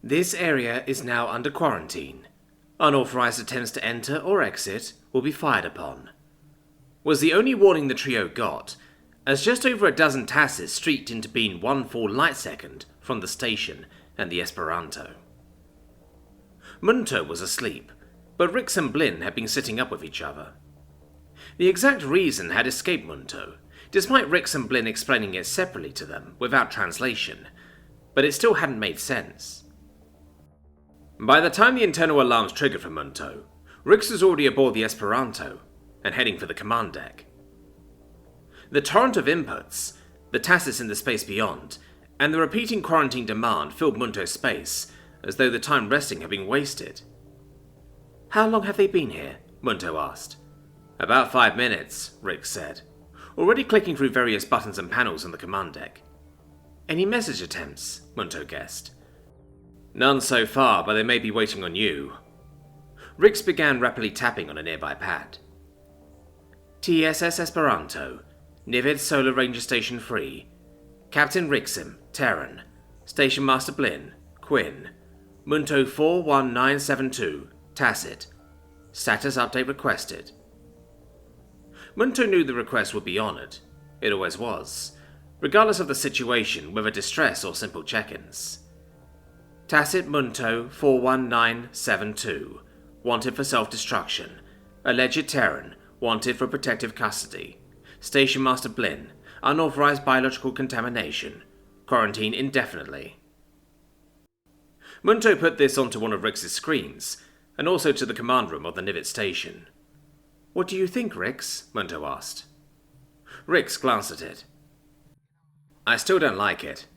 This area is now under quarantine. Unauthorized attempts to enter or exit will be fired upon, was the only warning the trio got, as just over a dozen tasses streaked into being 1 full light second from the station and the Esperanto. Munto was asleep, but Rix and Blinn had been sitting up with each other. The exact reason had escaped Munto, despite Rix and Blinn explaining it separately to them without translation, but it still hadn't made sense. By the time the internal alarms triggered for Munto, Rix was already aboard the Esperanto and heading for the command deck. The torrent of inputs, the tasses in the space beyond, and the repeating quarantine demand filled Munto's space as though the time resting had been wasted. "How long have they been here?" Munto asked. "About 5 minutes, Rix said, already clicking through various buttons and panels on the command deck. "Any message attempts?" Munto guessed. "None so far, but they may be waiting on you." Rix began rapidly tapping on a nearby pad. "TSS Esperanto, Nivid Solar Ranger Station 3, Captain Rixim, Terran, Station Master Blinn, Quinn, Munto 41972, Tacit. Status update requested." Munto knew the request would be honoured. It always was, regardless of the situation, whether distress or simple check-ins. Tacit Munto 41972, wanted for self-destruction. Alleged Terran, wanted for protective custody. Station Master Blinn, unauthorized biological contamination. Quarantine indefinitely. Munto put this onto one of Rix's screens, and also to the command room of the Nivet station. "What do you think, Rix?" Munto asked. Rix glanced at it. "I still don't like it.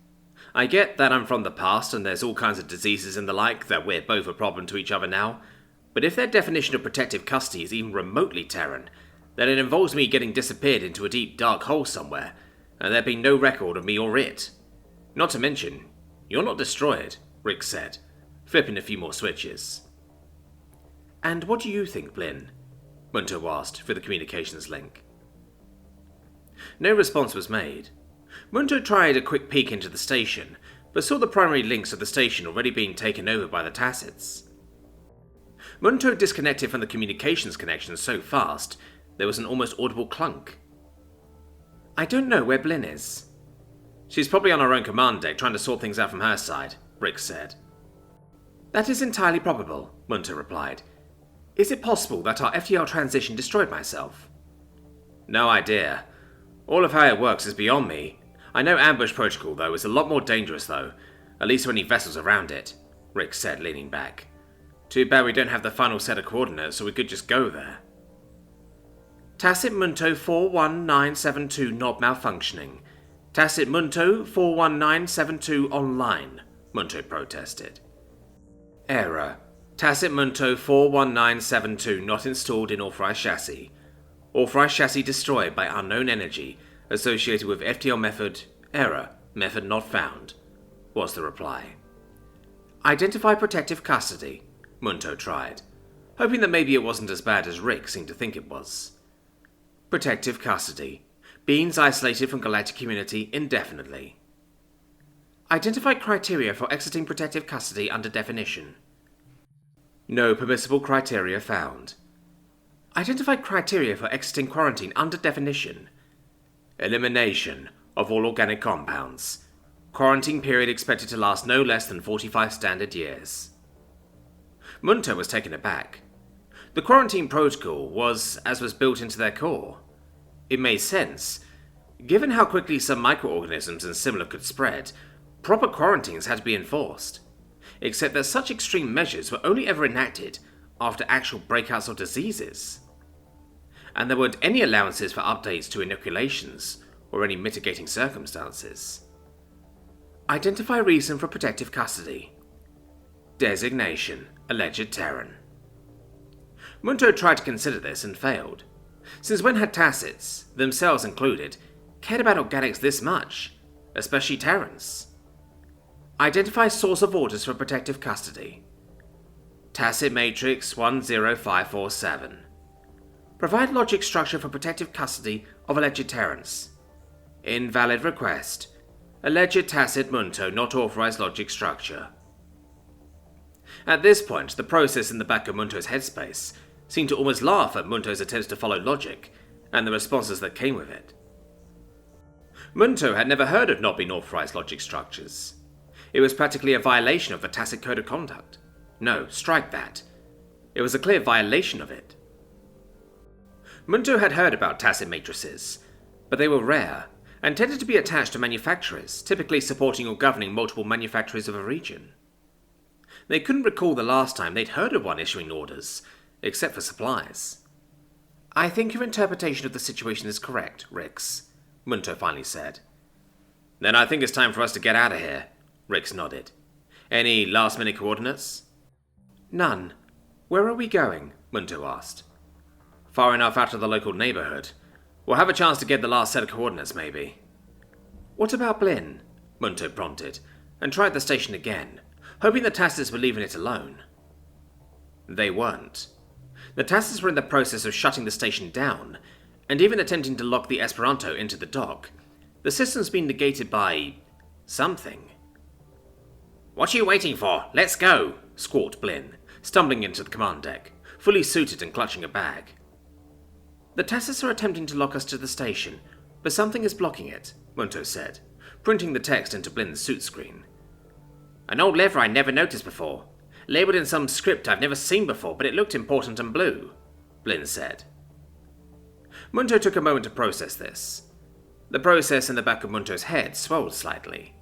I get that I'm from the past and there's all kinds of diseases and the like that we're both a problem to each other now, but if their definition of protective custody is even remotely Terran, then it involves me getting disappeared into a deep dark hole somewhere, and there being no record of me or it. Not to mention, you're not destroyed," Rix said, flipping a few more switches. "And what do you think, Blinn?" Munto asked through the communications link. No response was made. Munto tried a quick peek into the station, but saw the primary links of the station already being taken over by the Tacits. Munto disconnected from the communications connection so fast, there was an almost audible clunk. "I don't know where Blinn is." "She's probably on her own command deck trying to sort things out from her side," Rix said. "That is entirely probable," Munto replied. "Is it possible that our FTL transition destroyed myself?" "No idea. All of how it works is beyond me. I know ambush protocol, though, is a lot more dangerous, though. At least for any vessels around it," Rix said, leaning back. "Too bad we don't have the final set of coordinates, so we could just go there." "Tacit Munto 41972 not malfunctioning. Tacit Munto 41972 online," Munto protested. "Error. Tacit Munto 41972 not installed in authorized chassis. Authorized chassis destroyed by unknown energy associated with FTL method. Error. Method not found," was the reply. "Identify protective custody," Munto tried, hoping that maybe it wasn't as bad as Rick seemed to think it was. "Protective custody. Beings isolated from galactic community indefinitely. Identify criteria for exiting protective custody under definition. No permissible criteria found. Identify criteria for exiting quarantine under definition. Elimination of all organic compounds. Quarantine period expected to last no less than 45 standard years." Munto was taken aback. The quarantine protocol was as was built into their core. It made sense. Given how quickly some microorganisms and similar could spread, proper quarantines had to be enforced. Except that such extreme measures were only ever enacted after actual breakouts of diseases. And there weren't any allowances for updates to inoculations or any mitigating circumstances. Identify reason for protective custody. Designation: alleged Terran. Munto tried to consider this and failed. Since when had Tacits, themselves included, cared about organics this much, especially Terrans? Identify source of orders for protective custody. Tacit Matrix 10547. Provide logic structure for protective custody of alleged Terrans. Invalid request. Alleged Tacit Munto not authorized logic structure. At this point, the process in the back of Munto's headspace seemed to almost laugh at Munto's attempts to follow logic, and the responses that came with it. Munto had never heard of not being authorized logic structures. It was practically a violation of the tacit code of conduct. No, strike that. It was a clear violation of it. Munto had heard about tacit matrices, but they were rare, and tended to be attached to manufacturers, typically supporting or governing multiple manufacturers of a region. They couldn't recall the last time they'd heard of one issuing orders, except for supplies. "I think your interpretation of the situation is correct, Rix," Munto finally said. "Then I think it's time for us to get out of here," Rix nodded. "Any last-minute coordinates?" "None. Where are we going?" Munto asked. "Far enough out of the local neighborhood. We'll have a chance to get the last set of coordinates, maybe." "What about Blinn?" Munto prompted, and tried the station again, hoping the Tassis were leaving it alone. They weren't. The Tassis were in the process of shutting the station down, and even attempting to lock the Esperanto into the dock, the system's being negated by something. "What are you waiting for? Let's go!" squawked Blinn, stumbling into the command deck, fully suited and clutching a bag. "The Tassis are attempting to lock us to the station, but something is blocking it," Munto said, printing the text into Blinn's suit screen. "An old lever I never noticed before. Labelled in some script I've never seen before, but it looked important and blue," Blinn said. Munto took a moment to process this. The process in the back of Munto's head swelled slightly.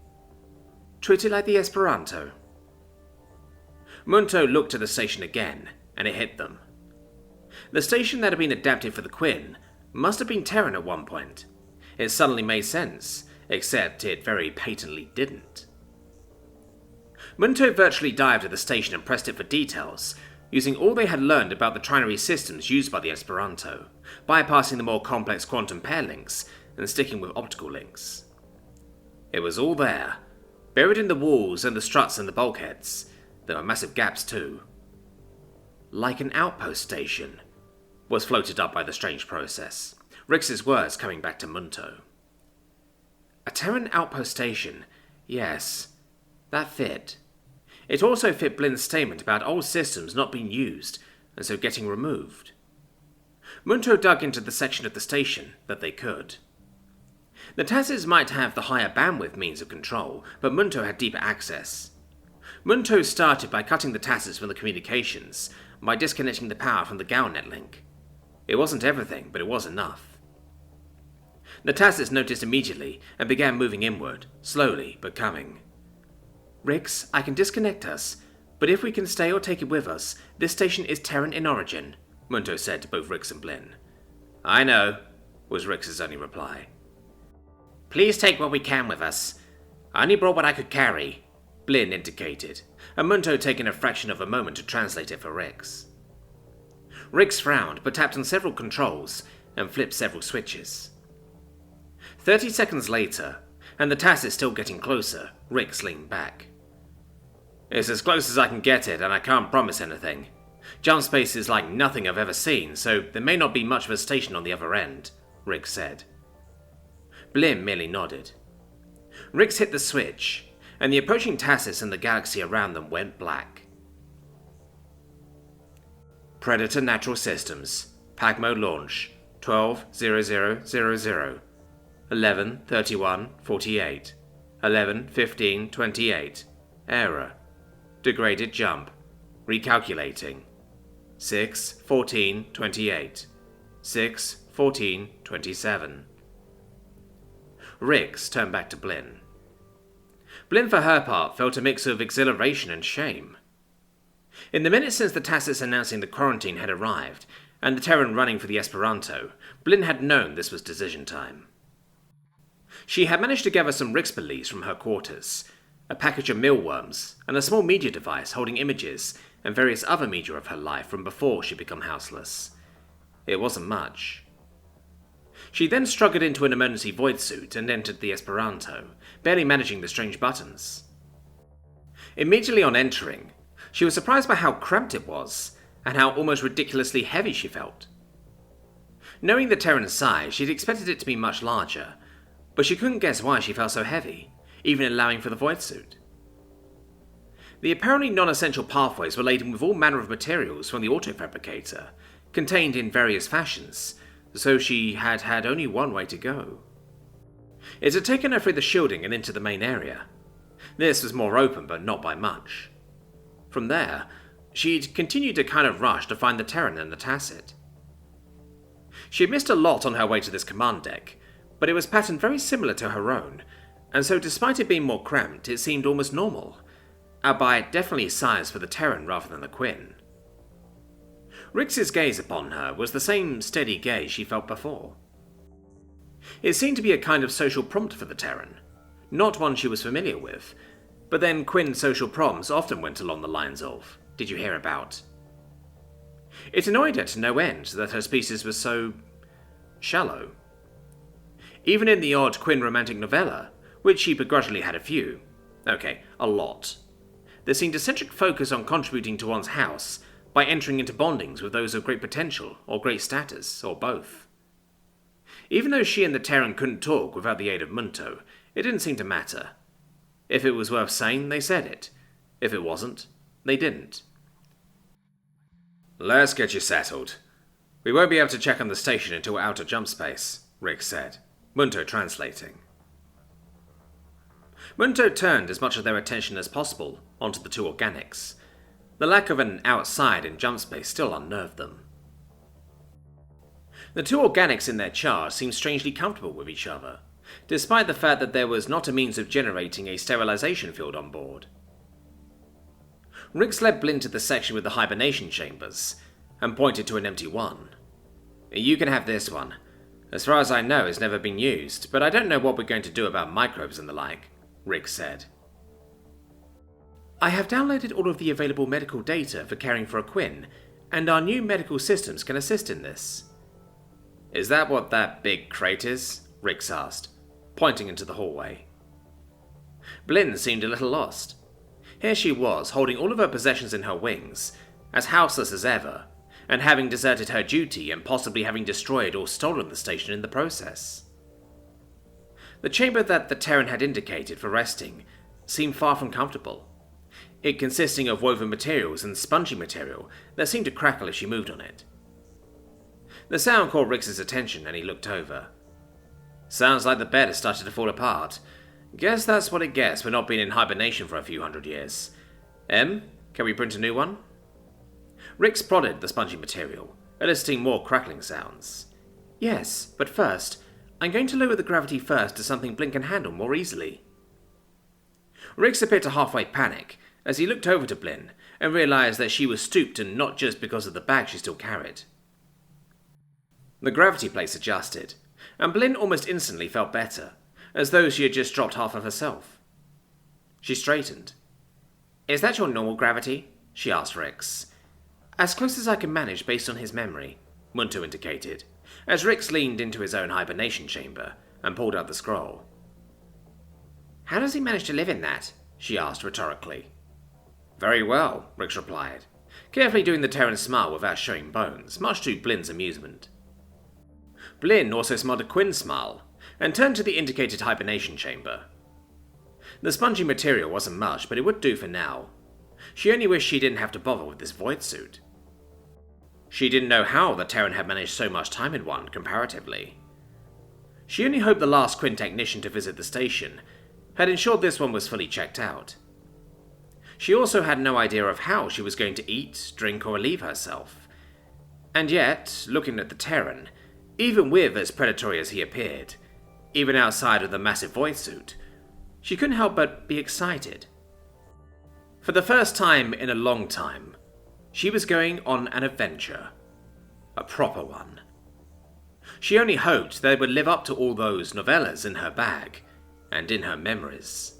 "Treat it like the Esperanto." Munto looked at the station again, and it hit them. The station that had been adapted for the Quinn must have been Terran at one point. It suddenly made sense, except it very patently didn't. Munto virtually dived at the station and pressed it for details, using all they had learned about the trinary systems used by the Esperanto, bypassing the more complex quantum pair links and sticking with optical links. It was all there, buried in the walls and the struts and the bulkheads. There were massive gaps too. "Like an outpost station," was floated up by the strange process, Rix's words coming back to Munto. A Terran outpost station, yes, that fit. It also fit Blinn's statement about old systems not being used, and so getting removed. Munto dug into the section of the station that they could. The Tassis might have the higher bandwidth means of control, but Munto had deeper access. Munto started by cutting the Tassis from the communications, by disconnecting the power from the GalNet link. It wasn't everything, but it was enough. The Tassis noticed immediately and began moving inward, slowly but coming. "Rix, I can disconnect us, but if we can stay or take it with us, this station is Terran in origin," Munto said to both Rix and Blinn. "I know," was Rix's only reply. "Please take what we can with us. I only brought what I could carry," Blinn indicated, and Munto taking a fraction of a moment to translate it for Rix. Rix frowned, but tapped on several controls and flipped several switches. 30 seconds later, and the Tassis still getting closer, Rix leaned back. "It's as close as I can get it, and I can't promise anything. Jump space is like nothing I've ever seen, so there may not be much of a station on the other end," Rix said. Blinn merely nodded. Rix hit the switch, and the approaching Tassis and the galaxy around them went black. Predator Natural Systems, Pagmo launch, 12:00:00, 11:31:48, 11:15:28, error, degraded jump, recalculating, 6:14:28, 6:14:27. Rix turned back to Blinn. Blinn, for her part, felt a mix of exhilaration and shame. In the minutes since the Tassis announcing the quarantine had arrived, and the Terran running for the Esperanto, Blinn had known this was decision time. She had managed to gather some Rix beliefs from her quarters, a package of mealworms, and a small media device holding images and various other media of her life from before she'd become houseless. It wasn't much. She then struggled into an emergency void suit and entered the Esperanto, barely managing the strange buttons. Immediately on entering, she was surprised by how cramped it was, and how almost ridiculously heavy she felt. Knowing the Terran's size, she'd expected it to be much larger, but she couldn't guess why she felt so heavy, even allowing for the void suit. The apparently non-essential pathways were laden with all manner of materials from the auto-fabricator, contained in various fashions, so she had had only one way to go. It had taken her through the shielding and into the main area. This was more open, but not by much. From there, she'd continued a kind of rush to find the Terran and the Tacit. She had missed a lot on her way to this command deck, but it was patterned very similar to her own, and so despite it being more cramped, it seemed almost normal, albeit definitely sized for the Terran rather than the Quinn. Rix's gaze upon her was the same steady gaze she felt before. It seemed to be a kind of social prompt for the Terran, not one she was familiar with, but then Quinn's social prompts often went along the lines of, "Did you hear about?" It annoyed her to no end that her species was so shallow. Even in the odd Quinn romantic novella, which she begrudgingly had a few, a lot, there seemed a centric focus on contributing to one's house by entering into bondings with those of great potential or great status, or both. Even though she and the Terran couldn't talk without the aid of Munto, it didn't seem to matter. If it was worth saying, they said it. If it wasn't, they didn't. "Let's get you settled. We won't be able to check on the station until we're out of jump space," Rick said, Munto translating. Munto turned as much of their attention as possible onto the two organics. The lack of an outside in jump space still unnerved them. The two organics in their charge seemed strangely comfortable with each other, despite the fact that there was not a means of generating a sterilization field on board. Riggs led Blinn to the section with the hibernation chambers, and pointed to an empty one. "You can have this one. As far as I know, it's never been used, but I don't know what we're going to do about microbes and the like," Riggs said. "I have downloaded all of the available medical data for caring for a Quinn, and our new medical systems can assist in this." "Is that what that big crate is?" Riggs asked, pointing into the hallway. Blinn seemed a little lost. Here she was, holding all of her possessions in her wings, as houseless as ever, and having deserted her duty and possibly having destroyed or stolen the station in the process. The chamber that the Terran had indicated for resting seemed far from comfortable, it consisting of woven materials and spongy material that seemed to crackle as she moved on it. The sound caught Rix's attention and he looked over. "Sounds like the bed has started to fall apart. Guess that's what it gets for not being in hibernation for a few hundred years. Can we print a new one?" Rix prodded the spongy material, eliciting more crackling sounds. "Yes, but first, I'm going to lower the gravity first to something Blinn can handle more easily." Rix appeared to halfway panic as he looked over to Blinn and realized that she was stooped and not just because of the bag she still carried. The gravity plates adjusted, and Blinn almost instantly felt better, as though she had just dropped half of herself. She straightened. "Is that your normal gravity?" she asked Rix. "As close as I can manage based on his memory," Munto indicated, as Rix leaned into his own hibernation chamber and pulled out the scroll. "How does he manage to live in that?" she asked rhetorically. "Very well," Rix replied, carefully doing the Terran smile without showing bones, much to Blinn's amusement. Blinn also smiled a Quinn smile, and turned to the indicated hibernation chamber. The spongy material wasn't much, but it would do for now. She only wished she didn't have to bother with this void suit. She didn't know how the Terran had managed so much time in one, comparatively. She only hoped the last Quinn technician to visit the station had ensured this one was fully checked out. She also had no idea of how she was going to eat, drink, or relieve herself. And yet, looking at the Terran, even with as predatory as he appeared, even outside of the massive void suit, she couldn't help but be excited. For the first time in a long time, she was going on an adventure. A proper one. She only hoped they would live up to all those novellas in her bag and in her memories.